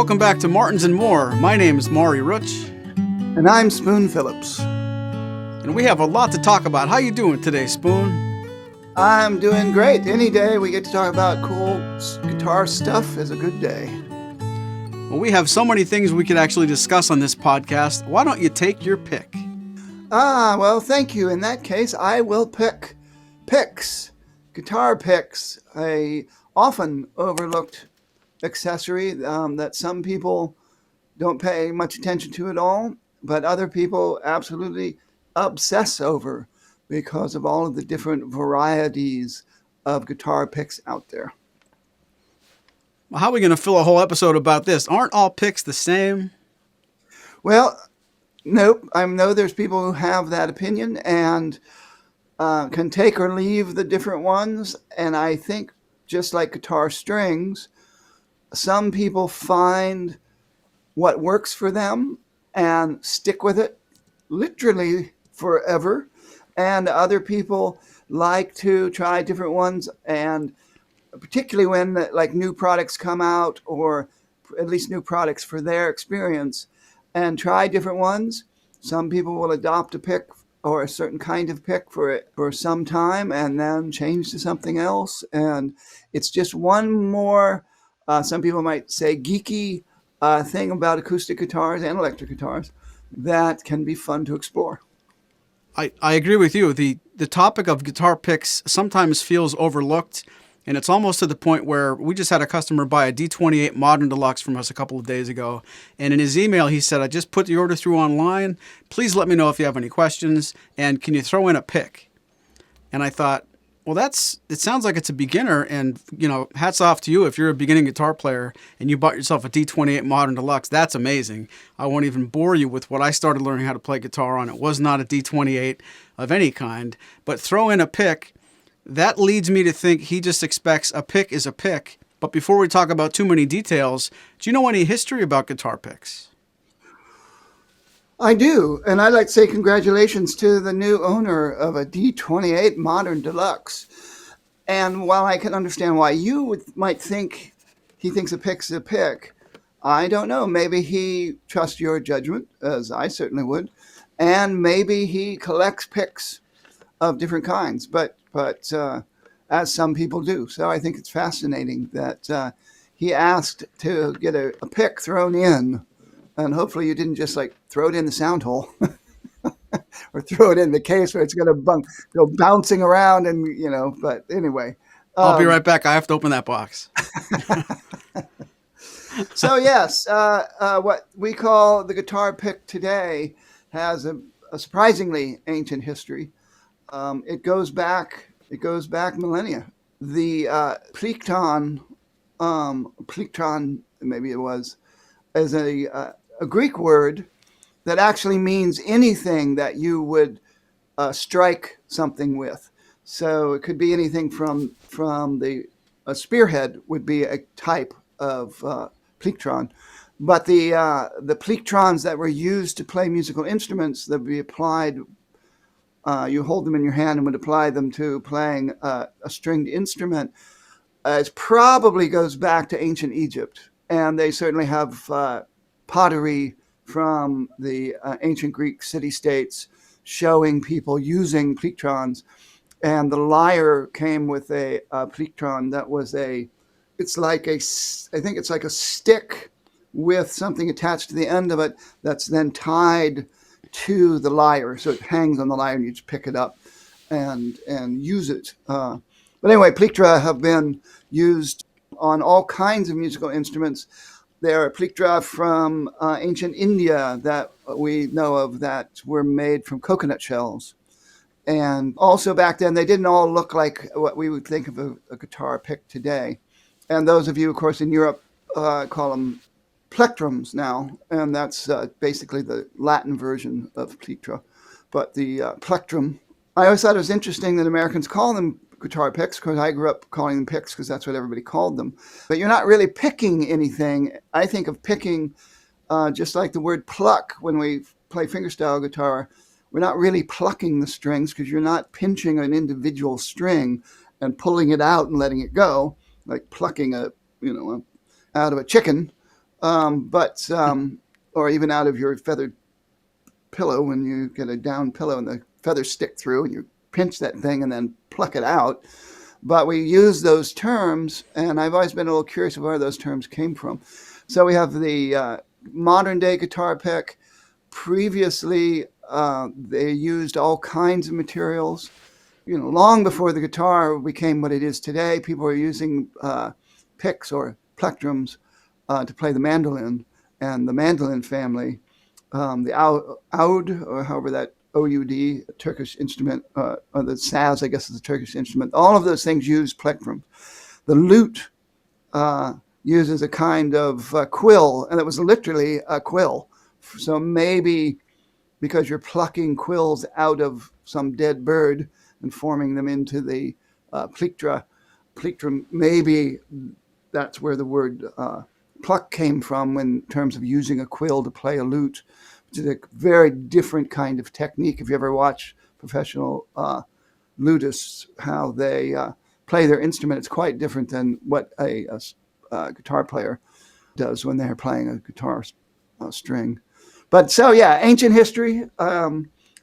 Welcome back to Martins and More. My name is Maury Rutch. And I'm Spoon Phillips. And we have a lot to talk about. How you doing today, Spoon? I'm doing great. Any day we get to talk about cool guitar stuff is a good day. Well, we have so many things we could actually discuss on this podcast. Why don't you take your pick? Well, thank you. In that case, I will pick picks. Guitar picks, a often overlooked accessory that some people don't pay much attention to at all, but other people absolutely obsess over because of all of the different varieties of guitar picks out there. Well, how are we going to fill a whole episode about this? Aren't all picks the same? Well, nope. I know there's people who have that opinion and can take or leave the different ones. And I think just like guitar strings, some people find what works for them and stick with it literally forever. And other people like to try different ones, and particularly when like new products come out, or at least new products for their experience, and try different ones. Some people will adopt a pick or a certain kind of pick for some time and then change to something else. And it's just one more, some people might say, geeky thing about acoustic guitars and electric guitars that can be fun to explore. I agree with you. The topic of guitar picks sometimes feels overlooked, and it's almost to the point where we just had a customer buy a D28 Modern Deluxe from us a couple of days ago, and in his email he said, I just put the order through online. Please let me know if you have any questions, and can you throw in a pick? And I thought, well, it sounds like it's a beginner, and hats off to you if you're a beginning guitar player and you bought yourself a D28 Modern Deluxe. That's amazing. I won't even bore you with what I started learning how to play guitar on. It was not a D28 of any kind, but throw in a pick. That leads me to think he just expects a pick is a pick. But before we talk about too many details, do you know any history about guitar picks? I do, and I'd like to say congratulations to the new owner of a D28 Modern Deluxe. And while I can understand why you might think he thinks a pick's a pick, I don't know. Maybe he trusts your judgment, as I certainly would, and maybe he collects picks of different kinds, but as some people do. So I think it's fascinating that he asked to get a pick thrown in. And hopefully you didn't just like throw it in the sound hole or throw it in the case where it's going to go bouncing around but anyway. I'll be right back. I have to open that box. So yes, what we call the guitar pick today has a surprisingly ancient history. It goes back millennia. The plectron maybe it was, is a Greek word that actually means anything that you would strike something with. So it could be anything from a spearhead would be a type of plectron. But the plectrons that were used to play musical instruments that would be applied, you hold them in your hand and would apply them to playing a stringed instrument, it probably goes back to ancient Egypt. And they certainly have pottery from the ancient Greek city-states showing people using plectrons. And the lyre came with a plectron that was I think it's like a stick with something attached to the end of it that's then tied to the lyre. So it hangs on the lyre and you just pick it up and use it. But anyway, plectra have been used on all kinds of musical instruments. There are plectra from ancient India that we know of that were made from coconut shells. And also back then, they didn't all look like what we would think of a guitar pick today. And those of you, of course, in Europe call them plectrums now. And that's basically the Latin version of plectra. But the plectrum, I always thought it was interesting that Americans call them guitar picks, because I grew up calling them picks because that's what everybody called them. But you're not really picking anything. I think of picking just like the word pluck when we play fingerstyle guitar. We're not really plucking the strings because you're not pinching an individual string and pulling it out and letting it go, like plucking out of a chicken. Or even out of your feathered pillow when you get a down pillow and the feathers stick through and you pinch that thing and then pluck it out. But we use those terms, and I've always been a little curious of where those terms came from. So we have the modern day guitar pick. Previously, they used all kinds of materials. Long before the guitar became what it is today, people were using picks or plectrums to play the mandolin, and the mandolin family, the oud, or however that oud, Turkish instrument, or the saz, I guess, is a Turkish instrument. All of those things use plectrums. The lute uh, uses a kind of quill, and it was literally a quill. So maybe because you're plucking quills out of some dead bird and forming them into the plectrum, maybe that's where the word pluck came from in terms of using a quill to play a lute, which is a very different kind of technique. If you ever watch professional lutists, how they play their instrument, it's quite different than what a guitar player does when they're playing a guitar string. But so, yeah, ancient history. I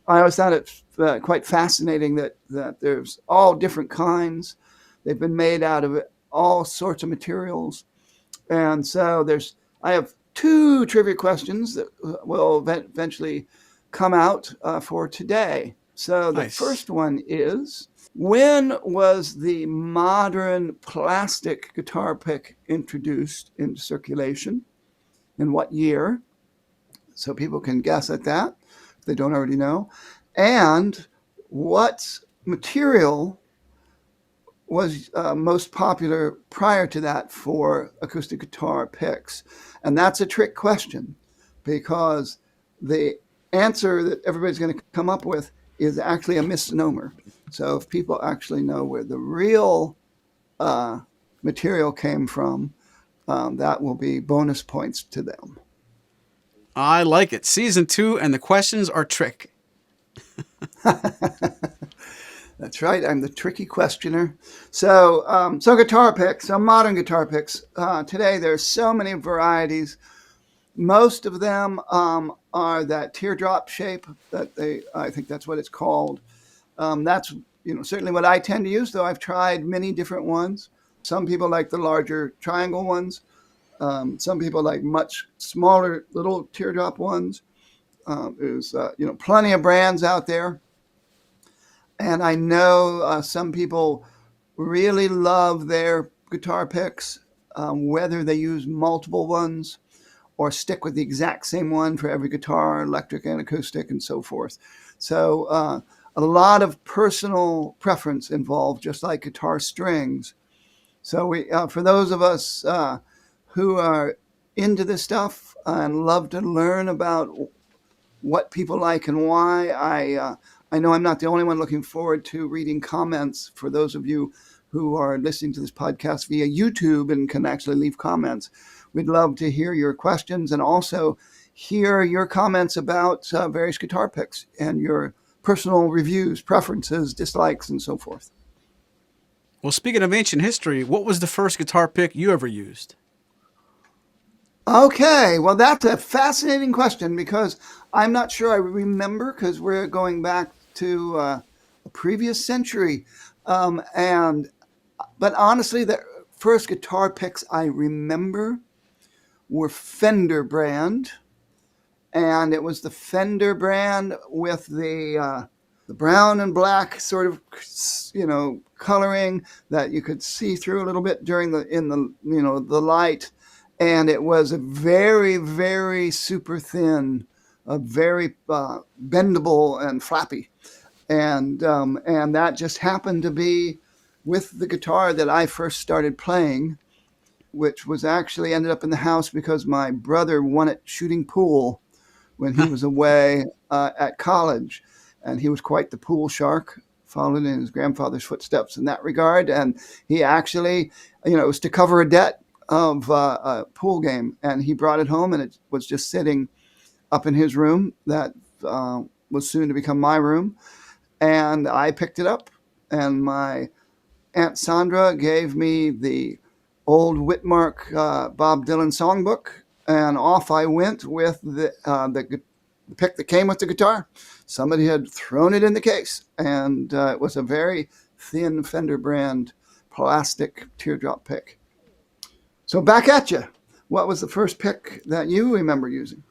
always thought it quite fascinating that there's all different kinds. They've been made out of all sorts of materials. And so I have two trivia questions that will eventually come out for today. So the Nice. first one is, when was the modern plastic guitar pick introduced into circulation? In what year? So people can guess at that if they don't already know. And what material was most popular prior to that for acoustic guitar picks? And that's a trick question, because the answer that everybody's going to come up with is actually a misnomer. So if people actually know where the real material came from, that will be bonus points to them. I like it. Season 2, and the questions are trick. That's right. I'm the tricky questioner. So guitar picks, so modern guitar picks. Today, there's so many varieties. Most of them are that teardrop shape I think that's what it's called. That's certainly what I tend to use, though I've tried many different ones. Some people like the larger triangle ones. Some people like much smaller little teardrop ones. There's plenty of brands out there. And I know some people really love their guitar picks, whether they use multiple ones or stick with the exact same one for every guitar, electric and acoustic, and so forth. So a lot of personal preference involved, just like guitar strings. So for those of us who are into this stuff and love to learn about what people like and why, I know I'm not the only one looking forward to reading comments for those of you who are listening to this podcast via YouTube and can actually leave comments. We'd love to hear your questions and also hear your comments about various guitar picks and your personal reviews, preferences, dislikes, and so forth. Well, speaking of ancient history, what was the first guitar pick you ever used? Okay, well, that's a fascinating question because I'm not sure I remember, because we're going back to a previous century. And But honestly, the first guitar picks I remember were Fender brand, and it was the Fender brand with the brown and black sort of coloring that you could see through a little bit during the light, and it was a very, very super thin, a very bendable and flappy, and that just happened to be with the guitar that I first started playing, which was actually ended up in the house because my brother won it shooting pool when he was away at college. And he was quite the pool shark, following in his grandfather's footsteps in that regard. And he actually, it was to cover a debt of a pool game. And he brought it home, and it was just sitting up in his room that was soon to become my room. And I picked it up, and my Aunt Sandra gave me the old Whitmark Bob Dylan songbook, and off I went with the pick that came with the guitar. Somebody had thrown it in the case, and it was a very thin Fender brand plastic teardrop pick. So back at you. What was the first pick that you remember using?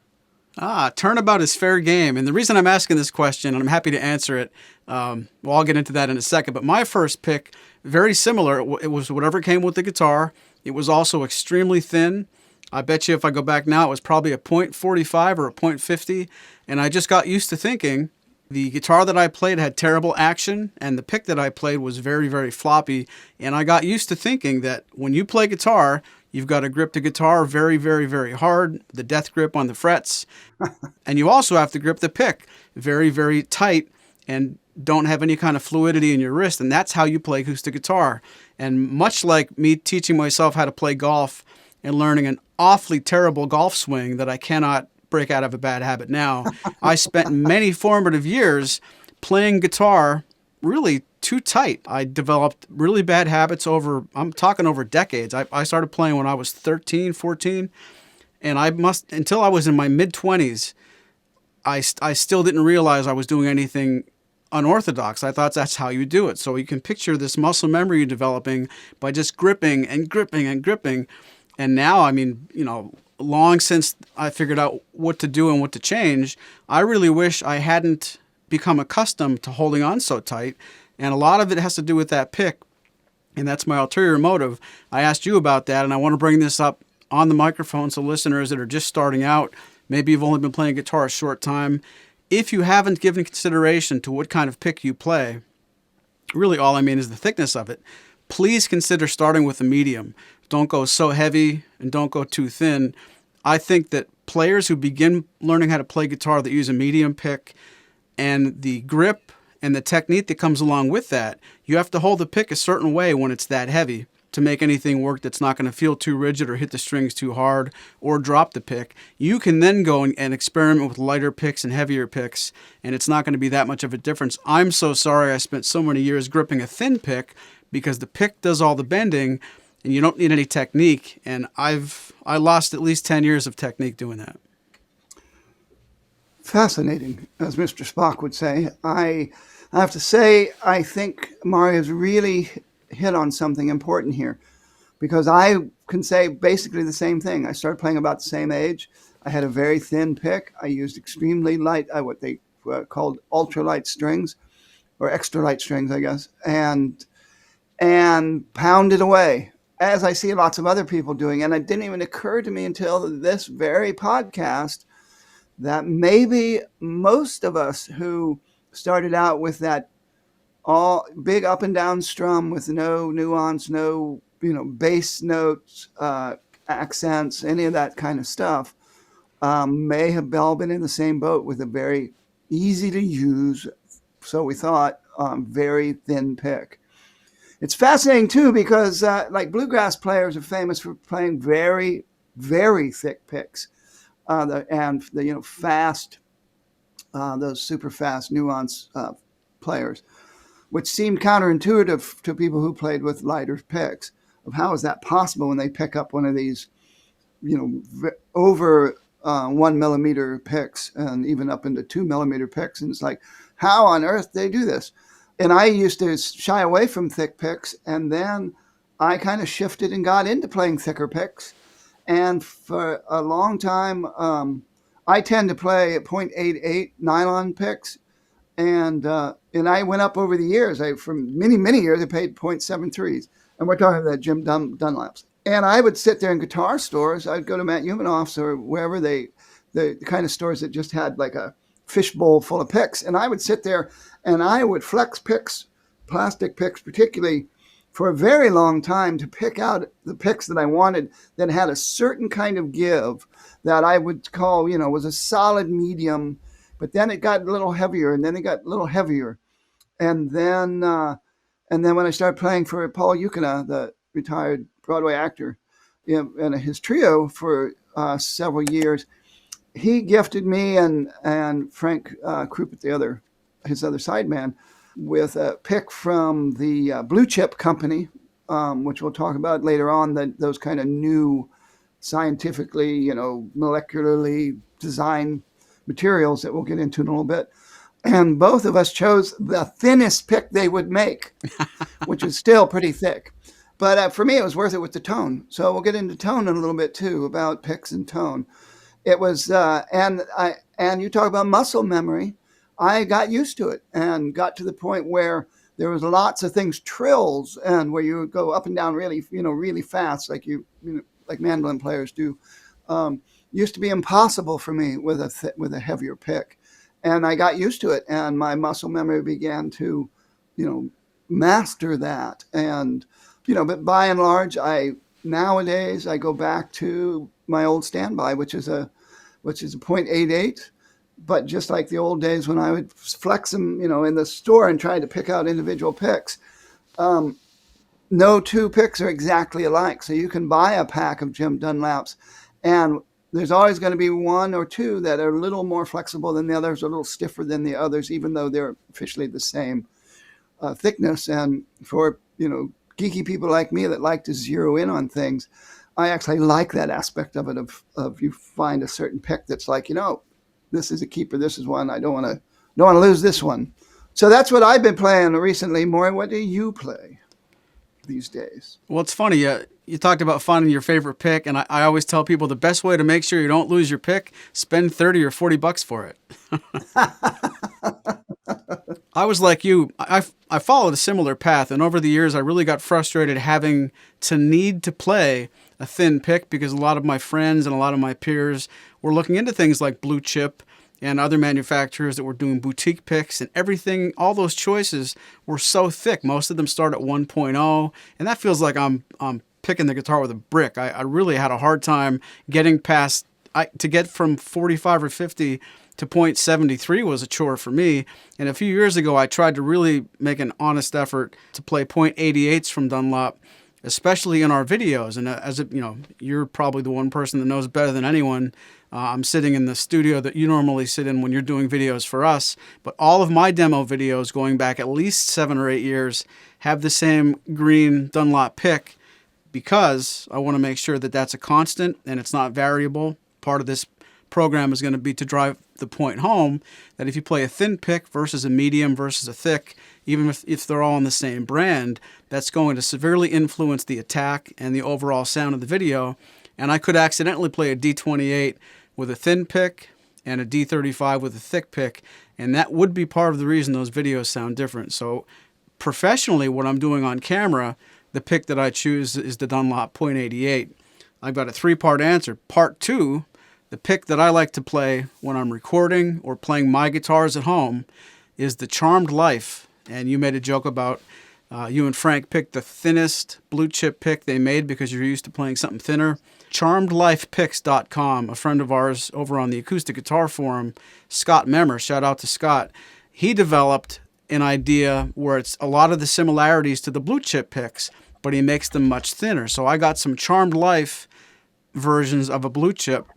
Turnabout is fair game. And the reason I'm asking this question, and I'm happy to answer it, well, I'll get into that in a second. But my first pick, very similar. It was whatever came with the guitar. It was also extremely thin. I bet you if I go back now, it was probably a .45 or a .50. And I just got used to thinking the guitar that I played had terrible action, and the pick that I played was very, very floppy. And I got used to thinking that when you play guitar, you've got to grip the guitar very, very, very hard, the death grip on the frets. And you also have to grip the pick very, very tight and don't have any kind of fluidity in your wrist. And that's how you play acoustic guitar. And much like me teaching myself how to play golf and learning an awfully terrible golf swing that I cannot break out of a bad habit now, I spent many formative years playing guitar really too tight. I developed really bad habits I'm talking over decades. I started playing when I was 13, 14, and until I was in my mid-20s, I still didn't realize I was doing anything unorthodox. I thought that's how you do it. So you can picture this muscle memory you're developing by just gripping and gripping and gripping. And now, I mean, long since I figured out what to do and what to change, I really wish I hadn't become accustomed to holding on so tight. And a lot of it has to do with that pick. And that's my ulterior motive. I asked you about that, and I want to bring this up on the microphone so listeners that are just starting out, maybe you've only been playing guitar a short time, if you haven't given consideration to what kind of pick you play, really all I mean is the thickness of it, please consider starting with a medium. Don't go so heavy and don't go too thin. I think that players who begin learning how to play guitar that use a medium pick and the grip and the technique that comes along with that, you have to hold the pick a certain way when it's that heavy to make anything work that's not going to feel too rigid or hit the strings too hard or drop the pick. You can then go and experiment with lighter picks and heavier picks, and it's not going to be that much of a difference. I'm so sorry I spent so many years gripping a thin pick because the pick does all the bending and you don't need any technique, and I lost at least 10 years of technique doing that. Fascinating, as Mr. Spock would say. I have to say, I think Maury has really hit on something important here, because I can say basically the same thing. I started playing about the same age. I had a very thin pick. I used extremely light, what they called ultralight strings, or extra light strings, I guess, and pounded away, as I see lots of other people doing. And it didn't even occur to me until this very podcast that maybe most of us who started out with that all big up and down strum with no nuance, no bass notes, accents, any of that kind of stuff, may have all been in the same boat with a very easy to use, so we thought, very thin pick. It's fascinating too because like bluegrass players are famous for playing very, very thick picks, and the fast, those super fast nuance players, which seemed counterintuitive to people who played with lighter picks. Of how is that possible when they pick up one of these, over 1 millimeter picks and even up into 2 millimeter picks, and it's like, how on earth they do this? And I used to shy away from thick picks, and then I kind of shifted and got into playing thicker picks. And for a long time, I tend to play .88 nylon picks, and I went up over the years. For many years, I played .73s, and we're talking about Jim Dunlaps. And I would sit there in guitar stores. I'd go to Matt Humanoff's or wherever the kind of stores that just had like a fishbowl full of picks, and I would sit there and I would flex picks, plastic picks particularly, for a very long time to pick out the picks that I wanted that had a certain kind of give that I would call, was a solid medium, but then it got a little heavier, and then it got a little heavier. And then when I started playing for Paul Yukina, the retired Broadway actor, and his trio for several years, he gifted me and Frank Krupp, his other sideman, with a pick from the Blue Chip Company, which we'll talk about later on, those kind of new scientifically, molecularly designed materials that we'll get into in a little bit. And both of us chose the thinnest pick they would make, which is still pretty thick. But for me, it was worth it with the tone. So we'll get into tone in a little bit too, about picks and tone. It was, and you talk about muscle memory. I got used to it and got to the point where there was lots of things, trills, and where you would go up and down really, really fast, like like mandolin players do. Used to be impossible for me with a heavier pick, and I got used to it, and my muscle memory began to, master that. And but by and large, nowadays I go back to my old standby, which is a .88. But just like the old days when I would flex them, in the store and try to pick out individual picks, no two picks are exactly alike. So you can buy a pack of Jim Dunlaps, and there's always going to be one or two that are a little more flexible than the others, a little stiffer than the others, even though they're officially the same thickness. And for geeky people like me that like to zero in on things, I actually like that aspect of it. Of you find a certain pick that's like, this is a keeper. This is one I don't want to lose this one. So that's what I've been playing recently. Maury, what do you play these days? Well, it's funny. You talked about finding your favorite pick, and I always tell people the best way to make sure you don't lose your pick, spend $30 or $40 for it. I was like you. I followed a similar path, and over the years, I really got frustrated having to need to play a thin pick because a lot of my friends and a lot of my peers were looking into things like Blue Chip and other manufacturers that were doing boutique picks, and everything, all those choices were so thick. Most of them start at 1.0, and that feels like I'm picking the guitar with a brick. I really had a hard time getting past, to get from 45 or 50 to .73 was a chore for me. And a few years ago, I tried to really make an honest effort to play .88s from Dunlop, especially in our videos. And you're probably the one person that knows better than anyone. I'm sitting in the studio that you normally sit in when you're doing videos for us. But all of my demo videos going back at least 7 or 8 years have the same green Dunlop pick because I want to make sure that that's a constant and it's not variable. Part of this program is going to be to drive the point home that if you play a thin pick versus a medium versus a thick, even if they're all in the same brand, that's going to severely influence the attack and the overall sound of the video. And I could accidentally play a D28 with a thin pick and a D35 with a thick pick, and that would be part of the reason those videos sound different. So professionally, what I'm doing on camera, the pick that I choose is the Dunlop .88. I've got a 3-part answer. Part 2, the pick that I like to play when I'm recording or playing my guitars at home is the Charmed Life. And you made a joke about you and Frank picked the thinnest Blue Chip pick they made because you're used to playing something thinner. CharmedLifePicks.com, a friend of ours over on the Acoustic Guitar Forum, Scott Memmer, shout out to Scott, he developed an idea where it's a lot of the similarities to the Blue Chip picks, but he makes them much thinner. So I got some Charmed Life versions of a Blue Chip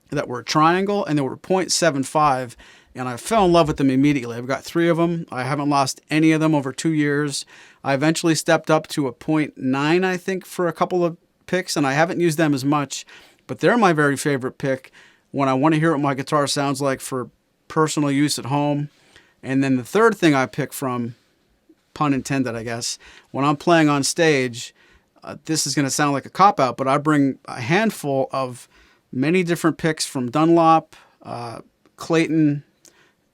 that were a triangle, and they were .75, and I fell in love with them immediately. I've got 3 of them. I haven't lost any of them over 2 years. I eventually stepped up to a .9, I think, for a couple of picks, and I haven't used them as much, but they're my very favorite pick when I want to hear what my guitar sounds like for personal use at home. And then the third thing I pick from, pun intended, I guess, when I'm playing on stage, this is going to sound like a cop-out, but I bring a handful of many different picks from Dunlop, Clayton,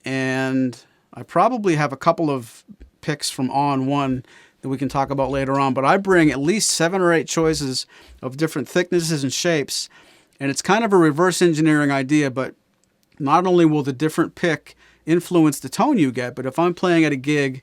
and I probably have a couple of picks from On One that we can talk about later on. But I bring at least 7 or 8 choices of different thicknesses and shapes, and it's kind of a reverse engineering idea, but not only will the different pick influence the tone you get, but if I'm playing at a gig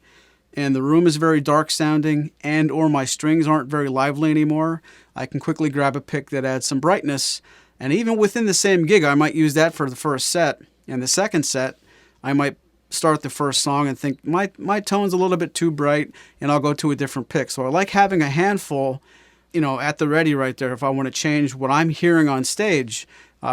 and the room is very dark sounding and or my strings aren't very lively anymore, I can quickly grab a pick that adds some brightness. And even within the same gig, I might use that for the first set. And the second set, I might start the first song and think my tone's a little bit too bright, and I'll go to a different pick. So I like having a handful, at the ready right there if I want to change what I'm hearing on stage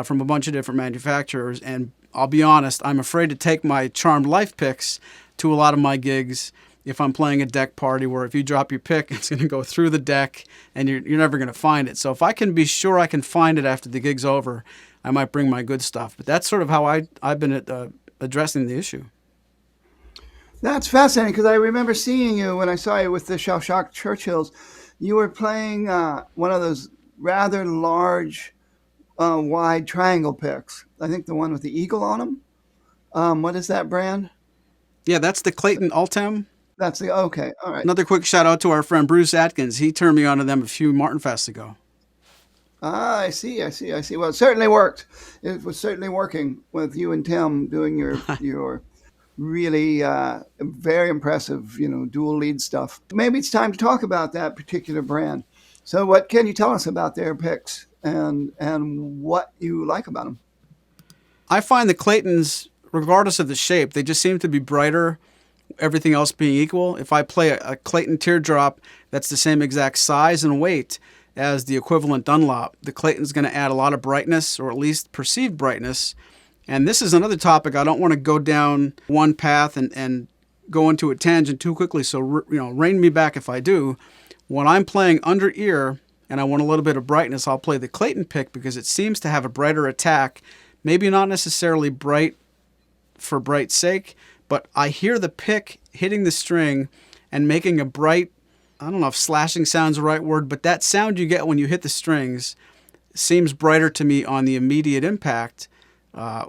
from a bunch of different manufacturers. And I'll be honest, I'm afraid to take my Charmed Life picks to a lot of my gigs if I'm playing a deck party where if you drop your pick, it's going to go through the deck and you're never going to find it. So if I can be sure I can find it after the gig's over, I might bring my good stuff. But that's sort of how I've been addressing the issue. That's fascinating because I remember seeing you when I saw you with the Shell-Shock Churchills. You were playing one of those rather large, wide triangle picks. I think the one with the eagle on them. What is that brand? Yeah, that's the Clayton Ultem. That's the okay. All right. Another quick shout out to our friend Bruce Atkins. He turned me onto them a few Martin Fests ago. Ah, I see. I see. I see. Well, it certainly worked. It was certainly working with you and Tim doing your really very impressive, dual lead stuff. Maybe it's time to talk about that particular brand. So, what can you tell us about their picks and what you like about them? I find the Claytons, regardless of the shape, they just seem to be brighter, everything else being equal. If I play a Clayton teardrop that's the same exact size and weight as the equivalent Dunlop, the Clayton's going to add a lot of brightness, or at least perceived brightness. And this is another topic. I don't want to go down one path and go into a tangent too quickly. So, rein me back if I do. When I'm playing under ear and I want a little bit of brightness, I'll play the Clayton pick because it seems to have a brighter attack. Maybe not necessarily bright for bright's sake, but I hear the pick hitting the string and making a bright, I don't know if slashing sounds the right word, but that sound you get when you hit the strings seems brighter to me on the immediate impact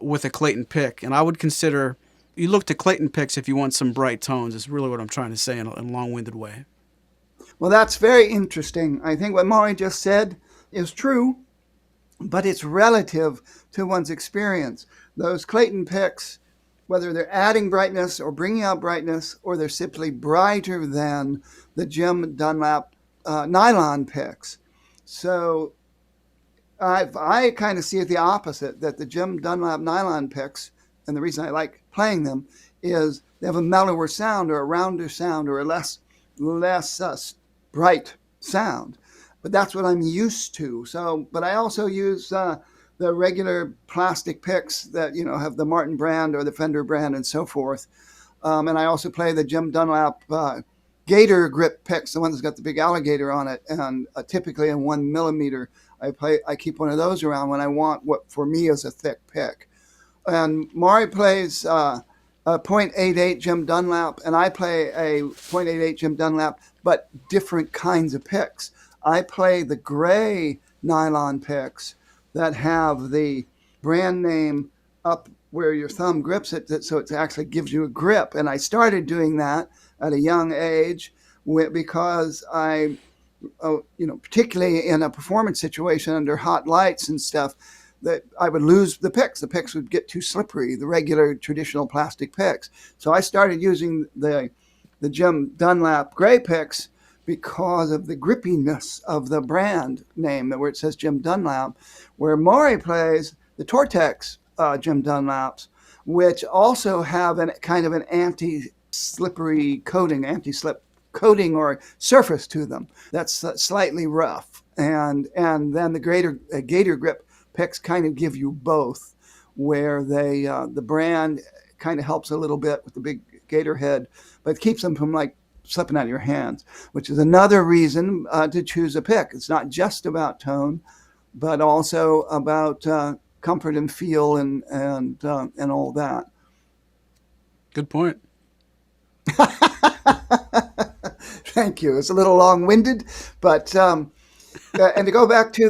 with a Clayton pick. And I would consider, you look to Clayton picks if you want some bright tones, is really what I'm trying to say in a long-winded way. Well, that's very interesting. I think what Maury just said is true, but it's relative to one's experience. Those Clayton picks, whether they're adding brightness or bringing out brightness, or they're simply brighter than the Jim Dunlap nylon picks. So I kind of see it the opposite, that the Jim Dunlap nylon picks, and the reason I like playing them, is they have a mellower sound or a rounder sound or a less bright sound. But that's what I'm used to. So, but I also use the regular plastic picks that have the Martin brand or the Fender brand and so forth. And I also play the Jim Dunlap gator grip picks, the one that's got the big alligator on it, and typically in 1 millimeter. I keep one of those around when I want what for me is a thick pick. And Maury plays a .88 Jim Dunlap, and I play a .88 Jim Dunlap, but different kinds of picks. I play the gray nylon picks that have the brand name up where your thumb grips it, so it actually gives you a grip. And I started doing that at a young age because I, particularly in a performance situation under hot lights and stuff, that I would lose the picks. The picks would get too slippery, the regular traditional plastic picks. So I started using the Jim Dunlap gray picks because of the grippiness of the brand name, where it says Jim Dunlap, where Maury plays the Tortex Jim Dunlaps, which also have a kind of an anti-slippery coating, anti-slip coating or surface to them that's slightly rough. And then the gator grip picks kind of give you both, where they the brand kind of helps a little bit with the big gator head, but keeps them from slipping out of your hands, which is another reason to choose a pick. It's not just about tone, but also about comfort and feel and all that. Good point. Thank you. It's a little long-winded, but and to go back to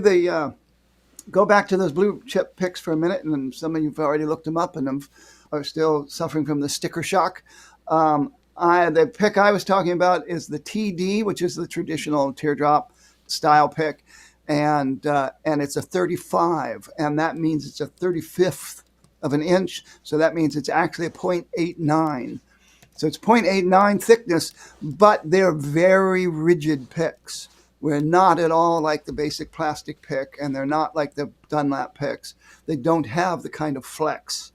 those blue chip picks for a minute, and some of you've already looked them up and are still suffering from the sticker shock. The pick I was talking about is the TD, which is the traditional teardrop style pick, and it's a 35, and that means it's a 35th of an inch. So that means it's actually a .89. So it's .89 thickness, but they're very rigid picks. We're not at all like the basic plastic pick, and they're not like the Dunlap picks. They don't have the kind of flex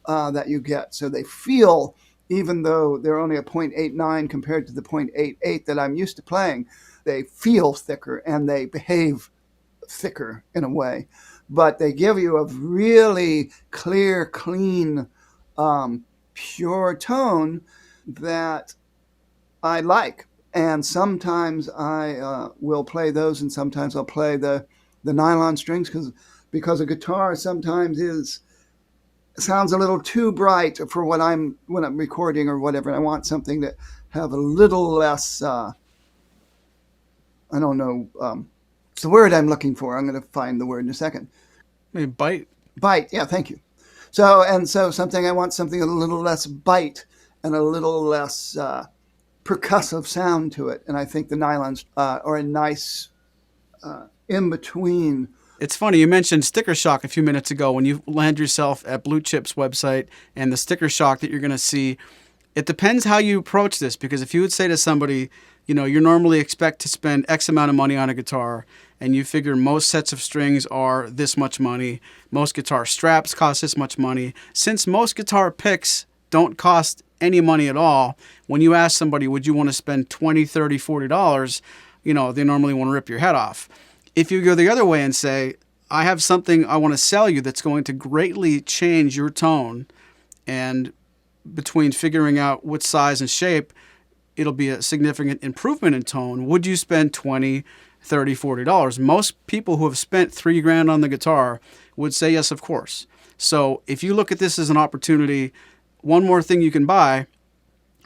that you get. So they feel, even though they're only a .89 compared to the .88 that I'm used to playing, they feel thicker and they behave thicker in a way. But they give you a really clear, clean, pure tone that I like. And sometimes I will play those, and sometimes I'll play the nylon strings because a guitar sometimes is sounds a little too bright for what I'm when I'm recording or whatever. And I want something to have a little less. I don't know. It's the word I'm looking for. I'm going to find the word in a second. Maybe bite. Bite. Yeah, thank you. So something I want something a little less bite and a little less percussive sound to it. And I think the nylons are a nice in between. It's funny, you mentioned sticker shock a few minutes ago when you land yourself at Blue Chip's website and the sticker shock that you're going to see. It depends how you approach this, because if you would say to somebody, you normally expect to spend X amount of money on a guitar, and you figure most sets of strings are this much money, most guitar straps cost this much money. Since most guitar picks don't cost any money at all, when you ask somebody, would you want to spend $20, $30, $40, they normally want to rip your head off. If you go the other way and say, I have something I want to sell you that's going to greatly change your tone, and between figuring out what size and shape, it'll be a significant improvement in tone, would you spend $20, $30, $40? Most people who have spent $3,000 on the guitar would say yes, of course. So if you look at this as an opportunity, one more thing you can buy,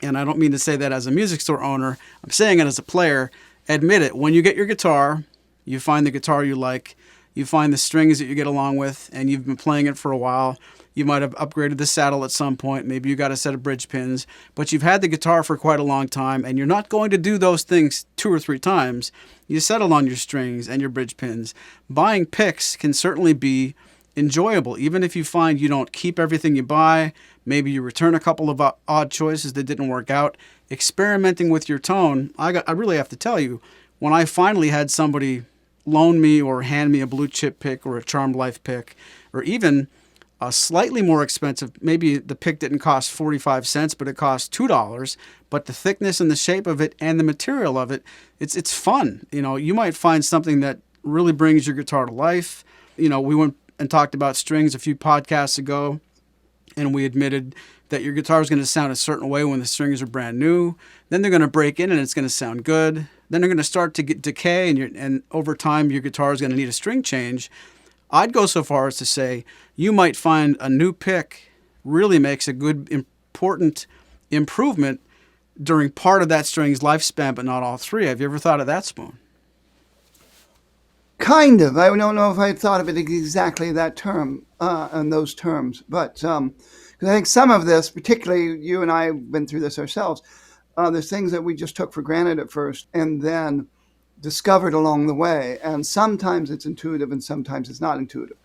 and I don't mean to say that as a music store owner, I'm saying it as a player, admit it. When you get your guitar, you find the guitar you like, you find the strings that you get along with, and you've been playing it for a while. You might have upgraded the saddle at some point. Maybe you got a set of bridge pins, but you've had the guitar for quite a long time, and you're not going to do those things 2 or 3 times. You settle on your strings and your bridge pins. Buying picks can certainly be enjoyable, even if you find you don't keep everything you buy. Maybe you return a couple of odd choices that didn't work out. Experimenting with your tone, I really have to tell you, when I finally had somebody loan me or hand me a Blue Chip pick or a Charmed Life pick, or even a slightly more expensive, maybe the pick didn't cost 45 cents, but it cost $2, but the thickness and the shape of it and the material of it, it's fun. You might find something that really brings your guitar to life. We went and talked about strings a few podcasts ago, and we admitted that your guitar is going to sound a certain way when the strings are brand new. Then they're going to break in and it's going to sound good. Then they're going to start to get decay, and over time your guitar is going to need a string change. I'd go so far as to say you might find a new pick really makes a good, important improvement during part of that string's lifespan, but not all 3. Have you ever thought of that, Spoon? Kind of. I don't know if I thought of it exactly that term and those terms, but because I think some of this, particularly you and I have been through this ourselves, there's things that we just took for granted at first and then discovered along the way. And sometimes it's intuitive and sometimes it's not intuitive.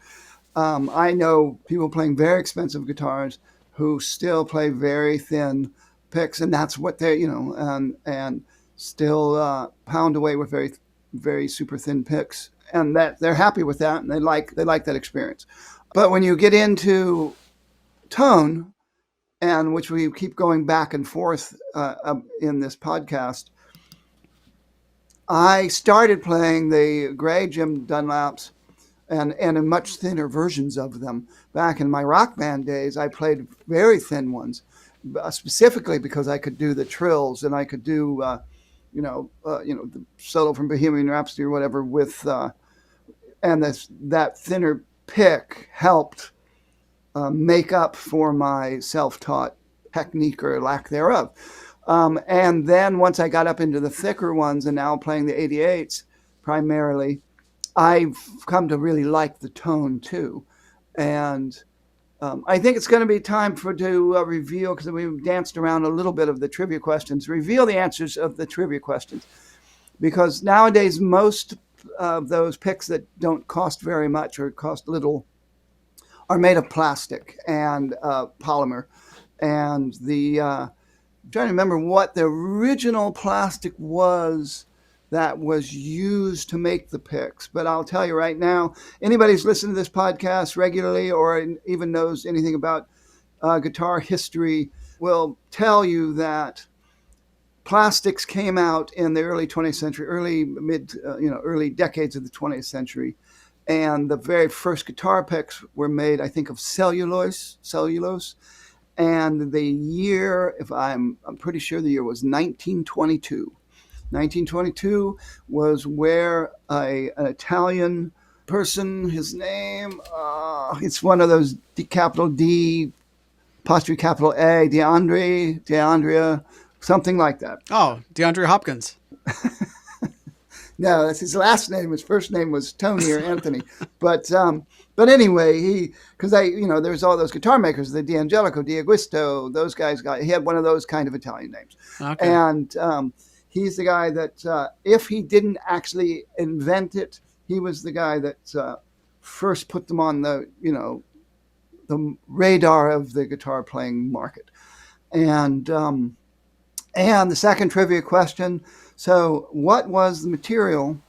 I know people playing very expensive guitars who still play very thin picks, and that's what they're, and still pound away with very, very super thin picks. And that they're happy with that, and they like that experience. But when you get into tone, and which we keep going back and forth in this podcast, I started playing the gray Jim Dunlaps and in much thinner versions of them. Back in my rock band days, I played very thin ones, specifically because I could do the trills and I could do, the solo from Bohemian Rhapsody or whatever with, and that thinner pick helped make up for my self-taught technique or lack thereof. And then once I got up into the thicker ones and now playing the 88s primarily, I've come to really like the tone too. And I think it's going to be time to reveal, because we've danced around a little bit of the trivia questions, reveal the answers of the trivia questions. Because nowadays, most of those picks that don't cost very much or cost little are made of plastic and polymer. And I'm trying to remember what the original plastic was that was used to make the picks. But I'll tell you right now, anybody who's listened to this podcast regularly or even knows anything about guitar history will tell you that plastics came out in the early 20th century, early decades of the 20th century. And the very first guitar picks were made, I think, of cellulose. And the year, if I'm pretty sure the year was 1922. 1922 was where an Italian person, his name, it's one of those capital D, apostrophe capital A, DeAndrea, something like that. Oh, DeAndre Hopkins. No, that's his last name. His first name was Tony or Anthony. But anyway, because there's all those guitar makers, the D'Angelico, D'Aguisto, those guys he had one of those kind of Italian names. Okay. And he's the guy that, if he didn't actually invent it, he was the guy that first put them on the radar of the guitar playing market. And the second trivia question. So what was the material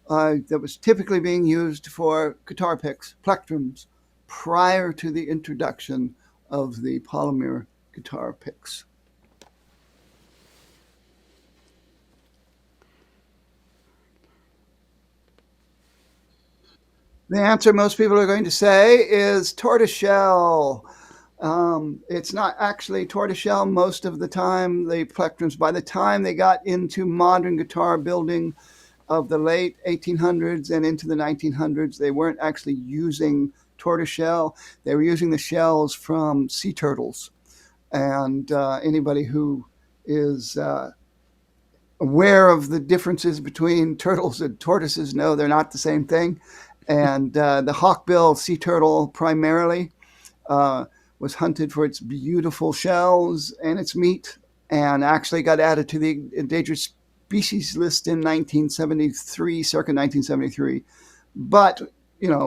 that was typically being used for guitar picks, plectrums, prior to the introduction of the polymer guitar picks? The answer most people are going to say is tortoiseshell. It's not actually tortoiseshell most of the time. The plectrums, by the time they got into modern guitar building of the late 1800s and into the 1900s, they weren't actually using tortoiseshell. They were using the shells from sea turtles. And anybody who is aware of the differences between turtles and tortoises know they're not the same thing. And the hawkbill sea turtle primarily was hunted for its beautiful shells and its meat, and actually got added to the endangered species list in 1973, circa 1973. But,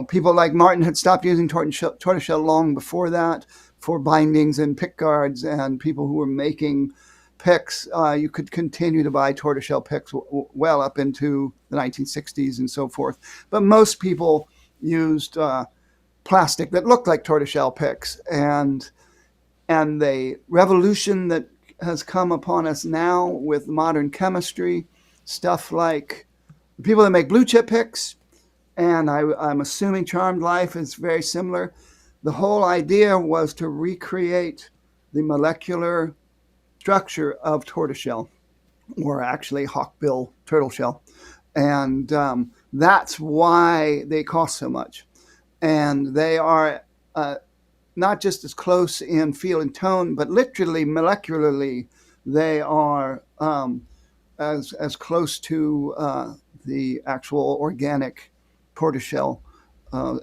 people like Martin had stopped using tortoiseshell long before that for bindings and pick guards, and people who were making picks, you could continue to buy tortoiseshell picks well up into the 1960s and so forth. But most people used plastic that looked like tortoiseshell picks, and the revolution that has come upon us now with modern chemistry, stuff like the people that make blue chip picks, and I'm assuming Charmed Life is very similar. The whole idea was to recreate the molecular structure of tortoiseshell, or actually hawkbill turtleshell, and that's why they cost so much. And they are not just as close in feel and tone, but literally molecularly, they are as close to the actual organic tortoiseshell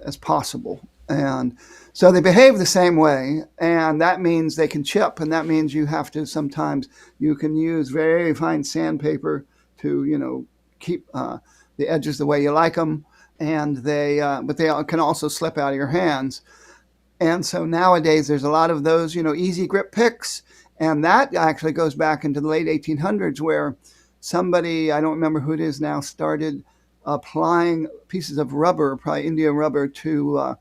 as possible. And so they behave the same way, and that means they can chip, and that means you have to sometimes, you can use very fine sandpaper to, keep the edges the way you like them, and but they can also slip out of your hands. And so nowadays there's a lot of those, easy grip picks, and that actually goes back into the late 1800s, where somebody, I don't remember who it is now, started applying pieces of rubber, probably India rubber, to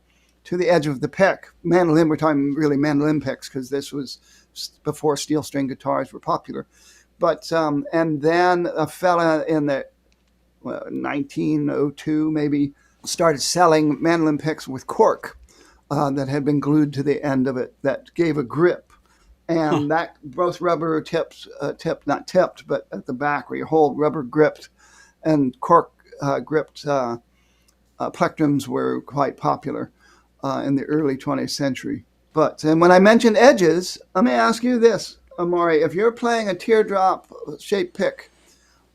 the edge of the pick. Mandolin, we're talking really mandolin picks, because this was before steel string guitars were popular. But and then a fella in the 1902 maybe started selling mandolin picks with cork that had been glued to the end of it that gave a grip. And that both rubber tips, not tipped, but at the back where you hold, rubber gripped and cork gripped plectrums were quite popular in the early 20th century. And when I mentioned edges, let me ask you this, Maury. If you're playing a teardrop-shaped pick,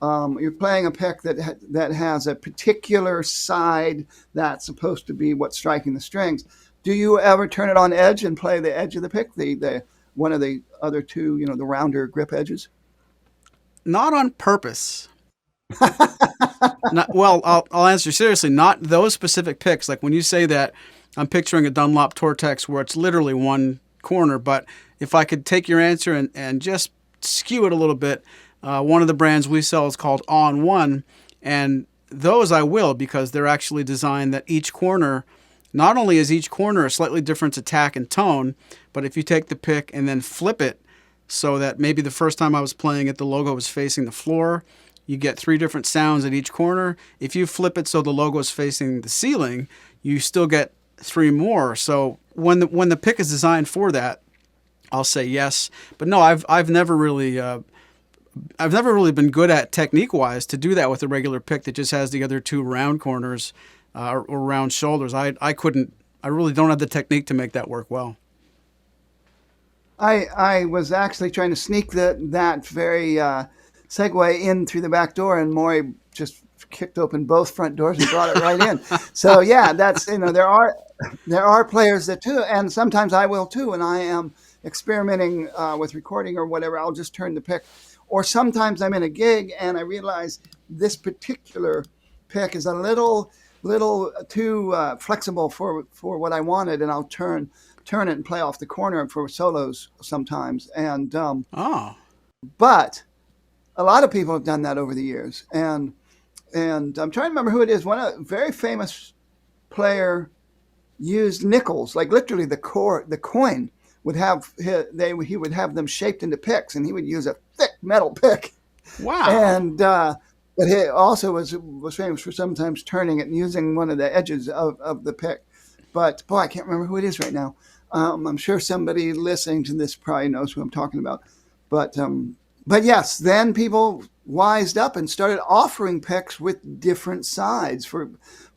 you're playing a pick that has a particular side that's supposed to be what's striking the strings, do you ever turn it on edge and play the edge of the pick, the one of the other two, the rounder grip edges? Not on purpose. Well, I'll answer seriously. Not those specific picks. Like when you say that, I'm picturing a Dunlop Tortex where it's literally one corner. But if I could take your answer and just skew it a little bit, one of the brands we sell is called On One, and those I will, because they're actually designed that each corner, not only is each corner a slightly different attack and tone, but if you take the pick and then flip it so that maybe the first time I was playing it, the logo was facing the floor, you get 3 different sounds at each corner. If you flip it so the logo is facing the ceiling, you still get 3 more. So when the pick is designed for that, I'll say yes. But no, I've never really I've never really been good at technique wise to do that with a regular pick that just has the other two round corners or round shoulders. I couldn't. I really don't have the technique to make that work well. I was actually trying to sneak that very segue in through the back door, and Maury just kicked open both front doors and brought it right in. So yeah, that's there are players that too, and sometimes I will too. And I am experimenting with recording or whatever. I'll just turn the pick, or sometimes I'm in a gig and I realize this particular pick is a little too flexible for what I wanted, and I'll turn it and play off the corner for solos sometimes. And Oh, but a lot of people have done that over the years, and I'm trying to remember who it is. One a very famous player used nickels, like literally the coin would have he would have them shaped into picks, and he would use a thick metal pick. wow. And but he also was famous for sometimes turning it and using one of the edges of the pick. But boy, I can't remember who it is right now. I'm sure somebody listening to this probably knows who I'm talking about. But but yes, then people wised up and started offering picks with different sides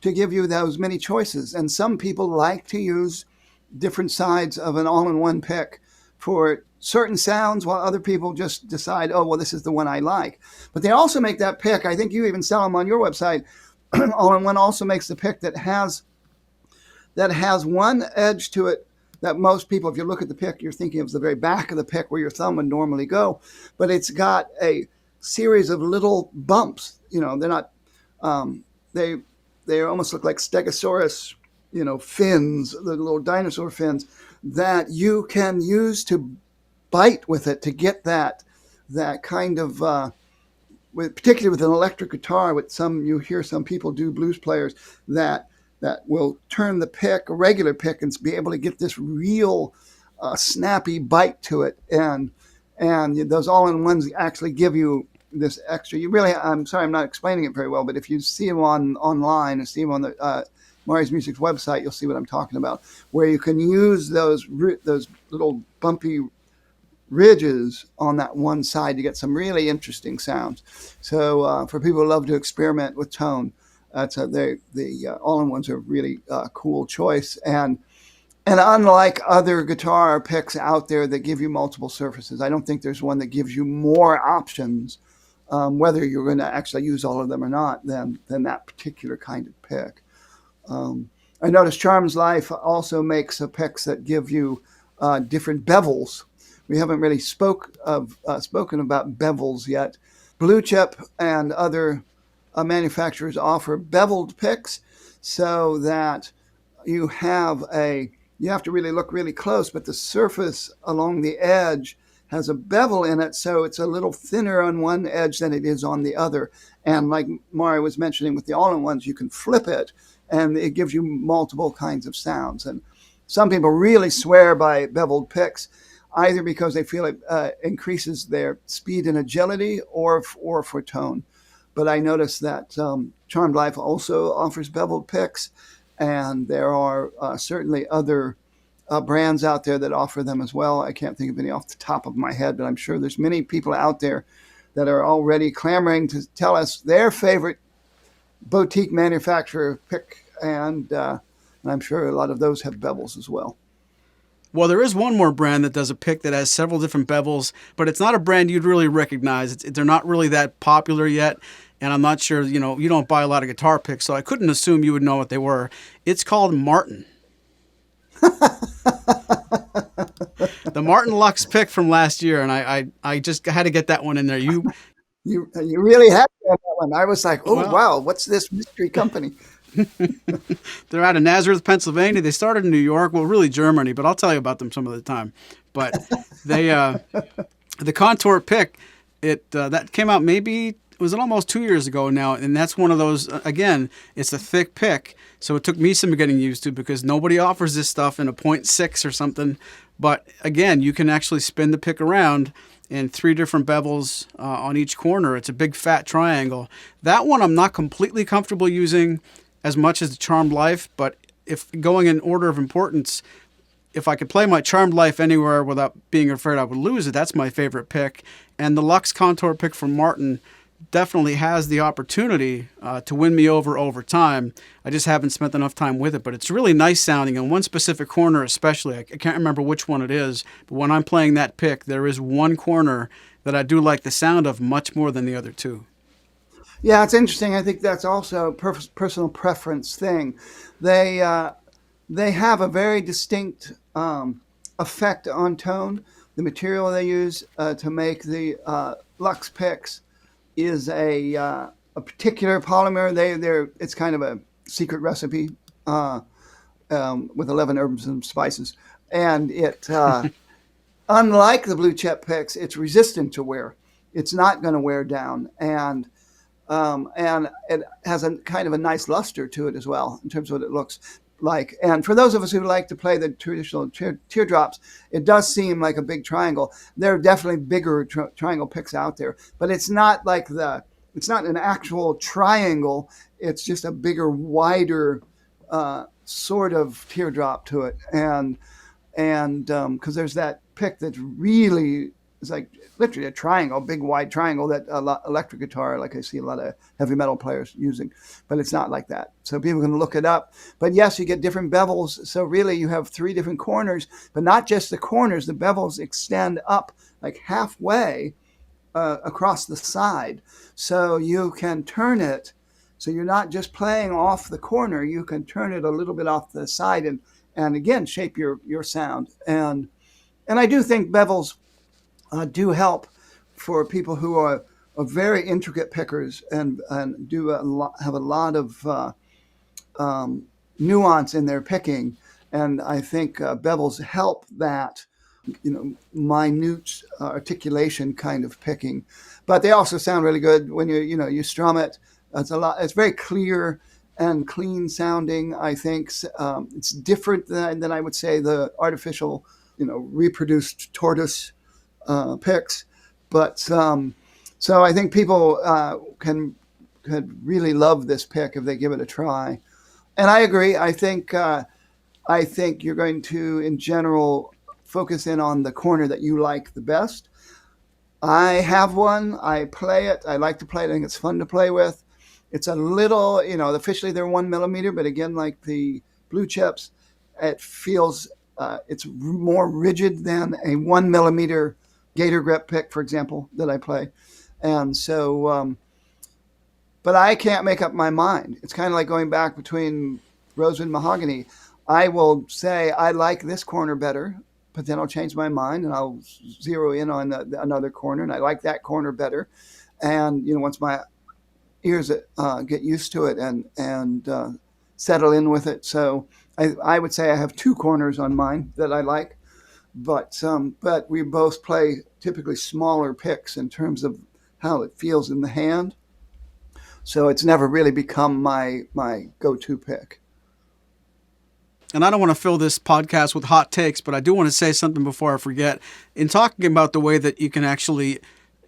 to give you those many choices. And some people like to use different sides of an all-in-one pick for certain sounds, while other people just decide, oh, well, this is the one I like. But they also make that pick. I think you even sell them on your website. All-in-one also makes the pick that has one edge to it that most people, if you look at the pick, you're thinking of the very back of the pick where your thumb would normally go, but it's got a series of little bumps. They're not, they almost look like Stegosaurus, fins, the little dinosaur fins that you can use to bite with it to get that kind of, particularly with an electric guitar, you hear some people do, blues players, that will turn the pick, a regular pick, and be able to get this real snappy bite to it. And those all-in-ones actually give you this extra. I'm sorry, I'm not explaining it very well, but if you see them online and see them on the Maury's Music's website, you'll see what I'm talking about, where you can use those little bumpy ridges on that one side to get some really interesting sounds. So for people who love to experiment with tone, the all-in-ones are a really cool choice, and unlike other guitar picks out there that give you multiple surfaces, I don't think there's one that gives you more options, whether you're going to actually use all of them or not, than that particular kind of pick. I noticed Charm's Life also makes picks that give you different bevels. We haven't really spoken about bevels yet. Blue Chip and other manufacturers offer beveled picks, so that you have to really look really close, but the surface along the edge has a bevel in it, so it's a little thinner on one edge than it is on the other. And like Maury was mentioning with the all-in-ones, you can flip it, and it gives you multiple kinds of sounds. And some people really swear by beveled picks, either because they feel it increases their speed and agility, or for tone. But I noticed that Charmed Life also offers beveled picks, and there are certainly other brands out there that offer them as well. I can't think of any off the top of my head, but I'm sure there's many people out there that are already clamoring to tell us their favorite boutique manufacturer pick, and I'm sure a lot of those have bevels as well. Well, there is one more brand that does a pick that has several different bevels, but it's not a brand you'd really recognize. They're not really that popular yet, and I'm not sure, you don't buy a lot of guitar picks, so I couldn't assume you would know what they were. It's called Martin. The Martin Lux pick from last year, and I just had to get that one in there. You really had that one. I was like, oh, Well, wow, what's this mystery company? they're out of Nazareth, Pennsylvania. They started in New York, well, really Germany, but I'll tell you about them some other time. But they, the Contour pick, that came out was it almost 2 years ago now, and that's one of those, again, it's a thick pick, so it took me some getting used to because nobody offers this stuff in a 0.6 or something. But again, you can actually spin the pick around in 3 different bevels on each corner. It's a big fat triangle. That one I'm not completely comfortable using as much as the Charmed Life, but if going in order of importance, if I could play my Charmed Life anywhere without being afraid I would lose it, that's my favorite pick. And the Lux Contour pick from Martin definitely has the opportunity to win me over time. I just haven't spent enough time with it, but it's really nice sounding. In one specific corner, especially, I can't remember which one it is, but when I'm playing that pick, there is one corner that I do like the sound of much more than the other two. Yeah, it's interesting. I think that's also a personal preference thing. They they have a very distinct effect on tone. The material they use to make the Lux picks is a particular polymer. It's kind of a secret recipe with 11 herbs and spices, and it unlike the blue chip picks, it's resistant to wear. It's not going to wear down, and it has a kind of a nice luster to it as well in terms of what it looks like. And for those of us who like to play the traditional teardrops, it does seem like a big triangle. There are definitely bigger triangle picks out there, but it's not like it's not an actual triangle. It's just a bigger, wider sort of teardrop to it. And because there's that pick that really is like literally a triangle, big wide triangle that electric guitar, like I see a lot of heavy metal players using, but it's not like that. So people can look it up. But yes, you get different bevels. So really you have three different corners, but not just the corners. The bevels extend up like halfway across the side. So you can turn it. So you're not just playing off the corner. You can turn it a little bit off the side and again, shape your sound. And I do think bevels do help for people who are very intricate pickers and do have a lot of nuance in their picking. And I think bevels help that, minute articulation kind of picking. But they also sound really good when you strum it. It's very clear and clean sounding. I think it's different than I would say the artificial, reproduced tortoise picks. But so I think people could really love this pick if they give it a try. And I agree. I think you're going to, in general, focus in on the corner that you like the best. I have one. I play it. I like to play it. I think it's fun to play with. It's a little, officially they're 1 millimeter, but again, like the blue chips, it feels it's more rigid than a 1 millimeter gator grip pick, for example, that I play. And so, but I can't make up my mind. It's kind of like going back between rosewood and mahogany. I will say I like this corner better, but then I'll change my mind and I'll zero in on another corner, and I like that corner better. And once my ears get used to it and settle in with it, so I would say I have two corners on mine that I like, but we both play typically smaller picks in terms of how it feels in the hand. So it's never really become my go-to pick. And I don't want to fill this podcast with hot takes, but I do want to say something before I forget. In talking about the way that you can actually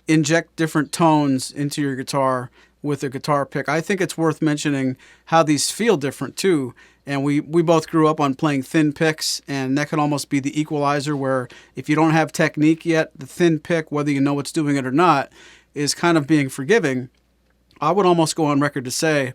inject different tones into your guitar with a guitar pick, I think it's worth mentioning how these feel different too. And we both grew up on playing thin picks, and that can almost be the equalizer where if you don't have technique yet, the thin pick, whether you know it's doing it or not, is kind of being forgiving. I would almost go on record to say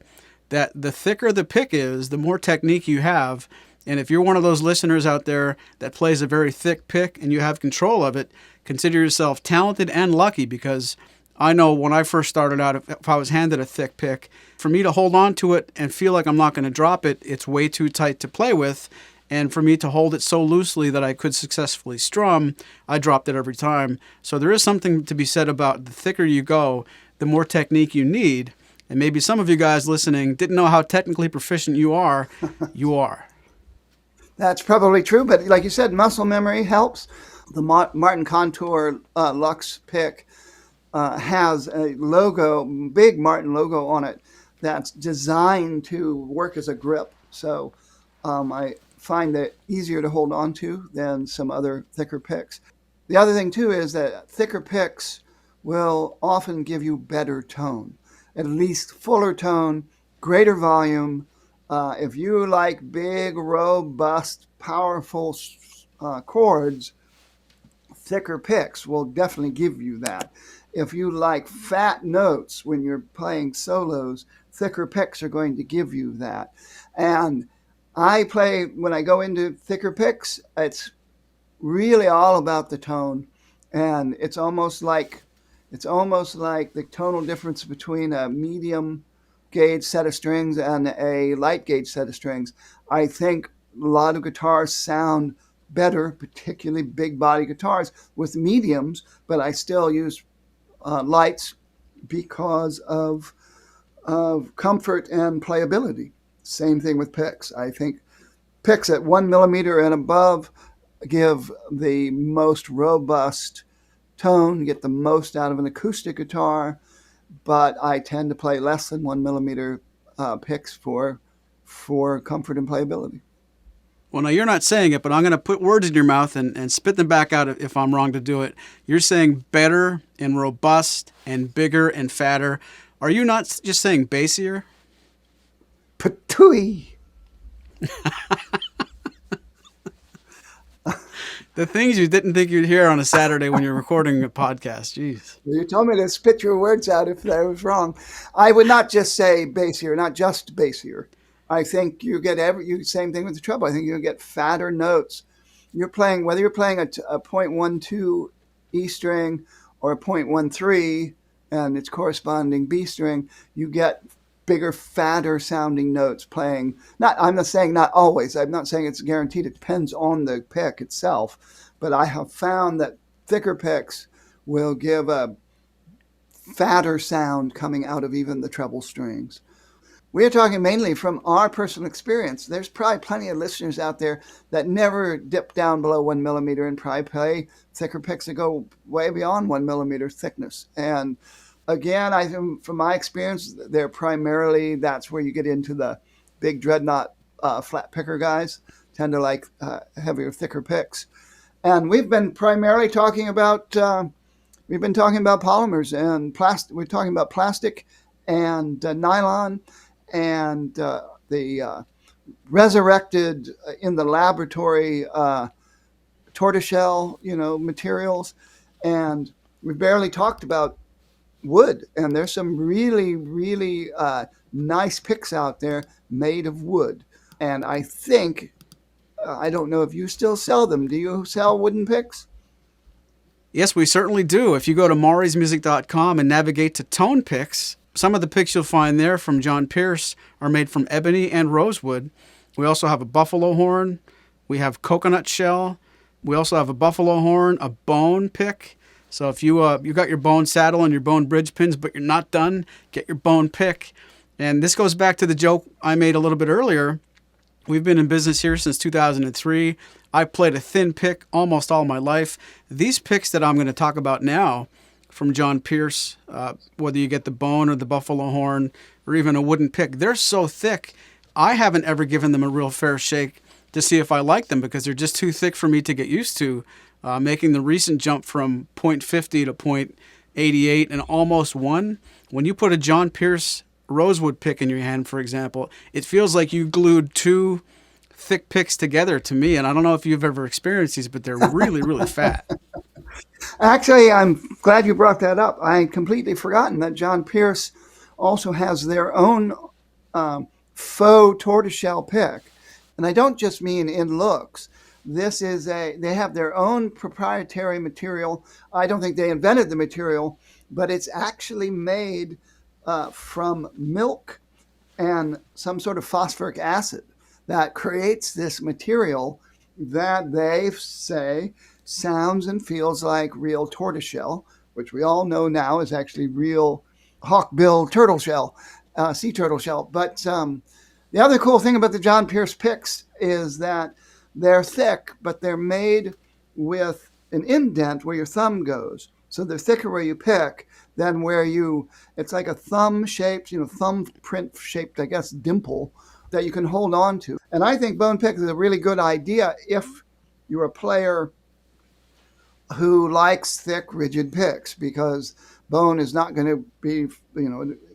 that the thicker the pick is, the more technique you have. And if you're one of those listeners out there that plays a very thick pick and you have control of it, consider yourself talented and lucky, because I know when I first started out, if I was handed a thick pick, for me to hold on to it and feel like I'm not going to drop it, it's way too tight to play with. And for me to hold it so loosely that I could successfully strum, I dropped it every time. So there is something to be said about the thicker you go, the more technique you need. And maybe some of you guys listening didn't know how technically proficient you are. You are. That's probably true, but like you said, muscle memory helps. The Martin Contour Lux pick has a logo, big Martin logo on it that's designed to work as a grip. So I find that easier to hold on to than some other thicker picks. The other thing too is that thicker picks will often give you better tone, at least fuller tone, greater volume. If you like big, robust, powerful chords, thicker picks will definitely give you that. If you like fat notes when you're playing solos, thicker picks are going to give you that. And I play, when I go into thicker picks, it's really all about the tone. And it's almost like the tonal difference between a medium gauge set of strings and a light gauge set of strings. I think a lot of guitars sound better, particularly big body guitars, with mediums, but I still use lights because of comfort and playability. Same thing with picks. I think picks at 1 millimeter and above give the most robust tone, get the most out of an acoustic guitar, but I tend to play less than 1 millimeter picks for comfort and playability. Well, now you're not saying it, but I'm going to put words in your mouth and spit them back out if I'm wrong to do it. You're saying better and robust and bigger and fatter. Are you not just saying bassier? Patooey! The things you didn't think you'd hear on a Saturday when you're recording a podcast. Jeez. You told me to spit your words out if I was wrong. I would not just say bassier, not just bassier. I think you get same thing with the treble. I think you get fatter notes. Whether you're playing a .12 E string or a .13 and its corresponding B string, you get bigger, fatter sounding notes playing. I'm not saying not always. I'm not saying it's guaranteed. It depends on the pick itself. But I have found that thicker picks will give a fatter sound coming out of even the treble strings. We are talking mainly from our personal experience. There's probably plenty of listeners out there that never dip down below 1 millimeter and probably play thicker picks that go way beyond 1 millimeter thickness. And again, I think from my experience, that's where you get into the big dreadnought flat picker guys, tend to like heavier, thicker picks. And we've been talking about polymers and plastic. We're talking about plastic and nylon and the resurrected in the laboratory tortoiseshell, materials. And we barely talked about wood. And there's some really, really nice picks out there made of wood. And I don't know if you still sell them. Do you sell wooden picks? Yes, we certainly do. If you go to maurysmusic.com and navigate to tone picks, some of the picks you'll find there from John Pierce are made from ebony and rosewood. We also have a buffalo horn. We have coconut shell. We also have a buffalo horn, a bone pick. So if you got your bone saddle and your bone bridge pins, but you're not done, get your bone pick. And this goes back to the joke I made a little bit earlier. We've been in business here since 2003. I played a thin pick almost all my life. These picks that I'm going to talk about now from John Pierce, whether you get the bone or the buffalo horn or even a wooden pick, they're so thick, I haven't ever given them a real fair shake to see if I like them because they're just too thick for me to get used to. Making the recent jump from .50 to .88 and almost 1. When you put a John Pierce rosewood pick in your hand, for example, it feels like you glued two thick picks together to me. And I don't know if you've ever experienced these, but they're really, really fat. Actually, I'm glad you brought that up. I had completely forgotten that John Pierce also has their own faux tortoiseshell pick. And I don't just mean in looks. They have their own proprietary material. I don't think they invented the material, but it's actually made from milk and some sort of phosphoric acid that creates this material that they say sounds and feels like real tortoiseshell, which we all know now is actually real hawkbill turtle shell, sea turtle shell. But the other cool thing about the John Pierce picks is that they're thick, but they're made with an indent where your thumb goes. So they're thicker where you pick than it's like a thumb-shaped, thumbprint-shaped, I guess, dimple that you can hold on to. And I think bone pick is a really good idea if you're a player who likes thick, rigid picks, because bone is not going to be,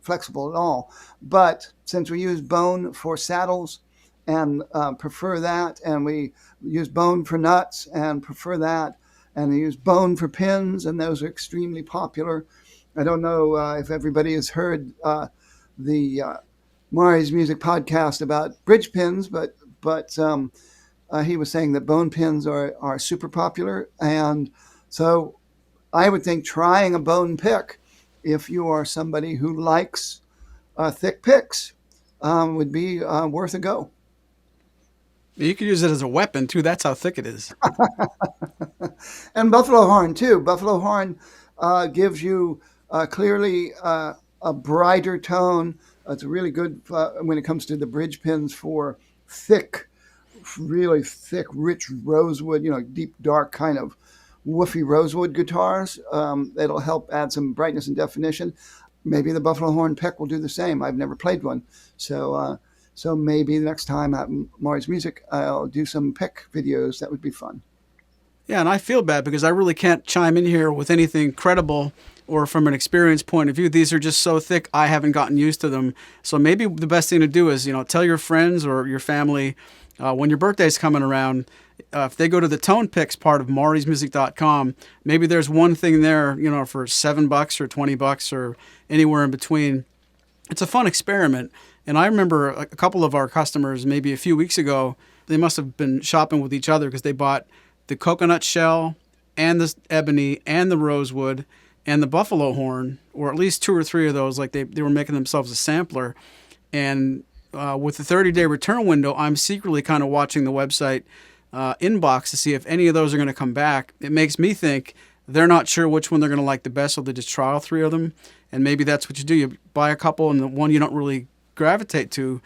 flexible at all. But since we use bone for saddles and prefer that. And we use bone for nuts and prefer that. And they use bone for pins, and those are extremely popular. I don't know if everybody has heard the Maury's Music podcast about bridge pins, but he was saying that bone pins are super popular. And so I would think trying a bone pick, if you are somebody who likes thick picks, would be worth a go. You could use it as a weapon too. That's how thick it is. And buffalo horn too. Buffalo horn gives you clearly a brighter tone. It's really good when it comes to the bridge pins for thick, really thick, rich rosewood, deep, dark kind of woofy rosewood guitars. It'll help add some brightness and definition. Maybe the buffalo horn pick will do the same. I've never played one. So maybe the next time at Maury's Music, I'll do some pick videos. That would be fun. Yeah, and I feel bad because I really can't chime in here with anything credible or from an experience point of view. These are just so thick, I haven't gotten used to them. So maybe the best thing to do is, tell your friends or your family when your birthday's coming around, if they go to the tone picks part of maurysmusic.com, maybe there's one thing there, for $7 or $20 or anywhere in between. It's a fun experiment. And I remember a couple of our customers, maybe a few weeks ago, they must have been shopping with each other because they bought the coconut shell and the ebony and the rosewood and the buffalo horn, or at least two or three of those, like they were making themselves a sampler. And with the 30-day return window, I'm secretly kind of watching the website inbox to see if any of those are going to come back. It makes me think they're not sure which one they're going to like the best, so they just trial three of them. And maybe that's what you do. You buy a couple, and the one you don't really gravitate to,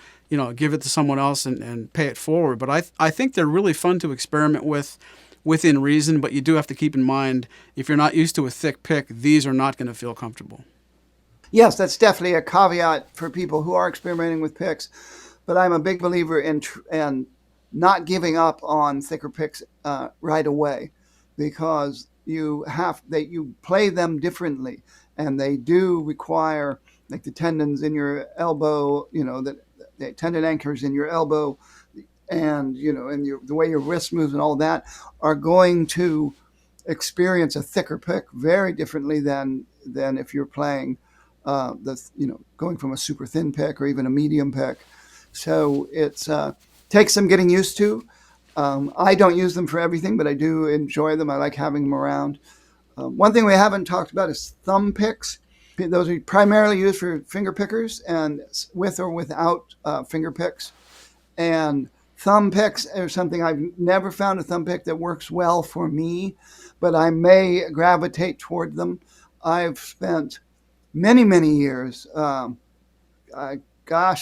give it to someone else and pay it forward. But I think they're really fun to experiment with within reason, but you do have to keep in mind, if you're not used to a thick pick, these are not going to feel comfortable. Yes, that's definitely a caveat for people who are experimenting with picks. But I'm a big believer in not giving up on thicker picks right away, because you play them differently, and they do require, like the tendons in your elbow, the tendon anchors in your elbow, and the way your wrist moves and all that are going to experience a thicker pick very differently than if you're playing going from a super thin pick or even a medium pick. So it's takes some getting used to. I don't use them for everything, but I do enjoy them. I like having them around. One thing we haven't talked about is thumb picks. Those are primarily used for finger pickers and with or without finger picks. And thumb picks are something I've never found a thumb pick that works well for me, but I may gravitate toward them. I've spent many, many years. Gosh,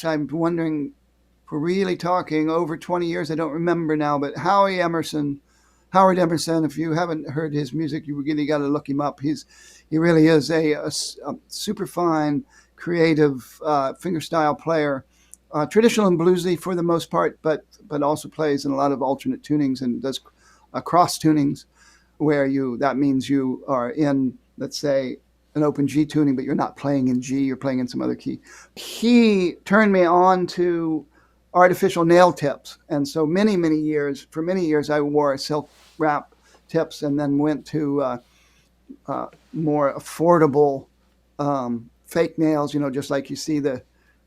I'm wondering if we're really talking over 20 years. I don't remember now, but Howard Emerson, if you haven't heard his music, you really got to look him up. He really is a super fine, creative fingerstyle player. Traditional and bluesy for the most part, but also plays in a lot of alternate tunings and does cross tunings, where that means you are in, let's say, an open G tuning, but you're not playing in G, you're playing in some other key. He turned me on to artificial nail tips, and so for many years I wore silk wrap tips, and then went to more affordable fake nails, just like you see the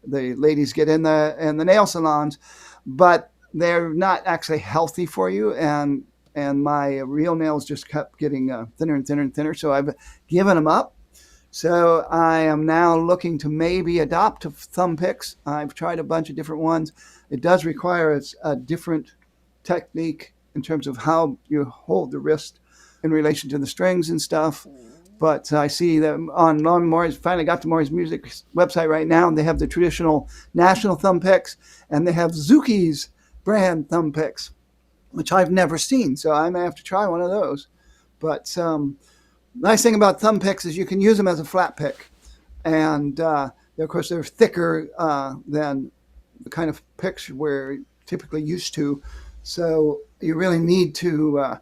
ladies get in the nail salons, but they're not actually healthy for you. And my real nails just kept getting thinner and thinner and thinner. So I've given them up. So I am now looking to maybe adopt thumb picks. I've tried a bunch of different ones. It does require a different technique in terms of how you hold the wrist in relation to the strings and stuff. But I see them on Maury's, finally got to Maury's Music website right now, and they have the traditional national thumb picks, and they have Zuki's brand thumb picks, which I've never seen. So I may have to try one of those. But nice thing about thumb picks is you can use them as a flat pick. And of course, they're thicker than the kind of picks we're typically used to. So you really need to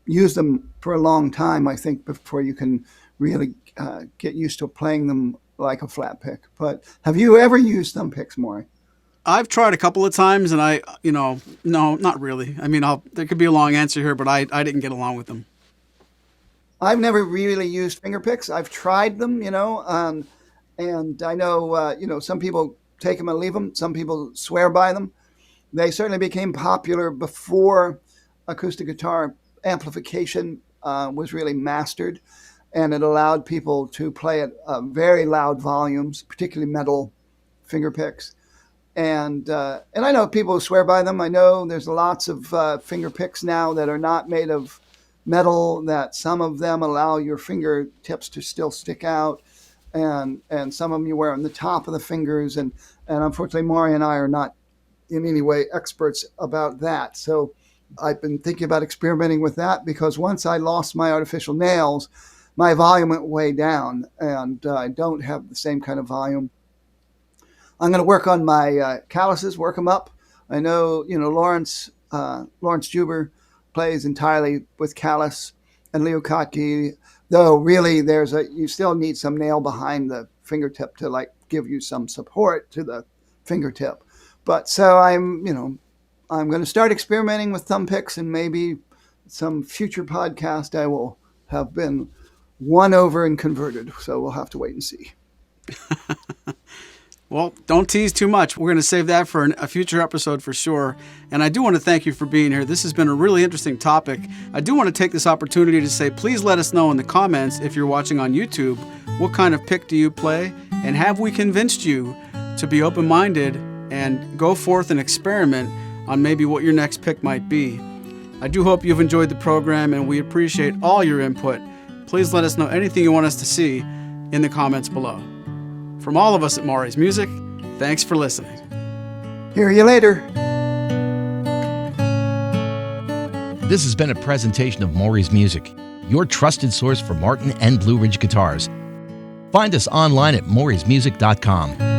use them for a long time, I think, before you can really get used to playing them like a flat pick. But have you ever used thumb picks, Maury? I've tried a couple of times, and no, not really. I mean, there could be a long answer here, but I didn't get along with them. I've never really used finger picks. I've tried them, and I know, some people take them and leave them. Some people swear by them. They certainly became popular before acoustic guitar amplification was really mastered, and it allowed people to play at very loud volumes, particularly metal finger picks. And I know people who swear by them. I know there's lots of finger picks now that are not made of metal, that some of them allow your fingertips to still stick out, and some of them you wear on the top of the fingers. And unfortunately, Maury and I are not in any way experts about that. So I've been thinking about experimenting with that, because once I lost my artificial nails, my volume went way down, and I don't have the same kind of volume. I'm going to work on my calluses, work them up. I know, Lawrence Juber plays entirely with callus, and Leo Kotke, though really you still need some nail behind the fingertip to give you some support to the fingertip. But so I'm going to start experimenting with thumb picks, and maybe some future podcast I will have been won over and converted. So we'll have to wait and see. Well, don't tease too much. We're going to save that for a future episode for sure. And I do want to thank you for being here. This has been a really interesting topic. I do want to take this opportunity to say, please let us know in the comments, if you're watching on YouTube, what kind of pick do you play? And have we convinced you to be open-minded and go forth and experiment on maybe what your next pick might be? I do hope you've enjoyed the program, and we appreciate all your input. Please let us know anything you want us to see in the comments below. From all of us at Maury's Music, thanks for listening. Hear you later. This has been a presentation of Maury's Music, your trusted source for Martin and Blue Ridge guitars. Find us online at maurysmusic.com.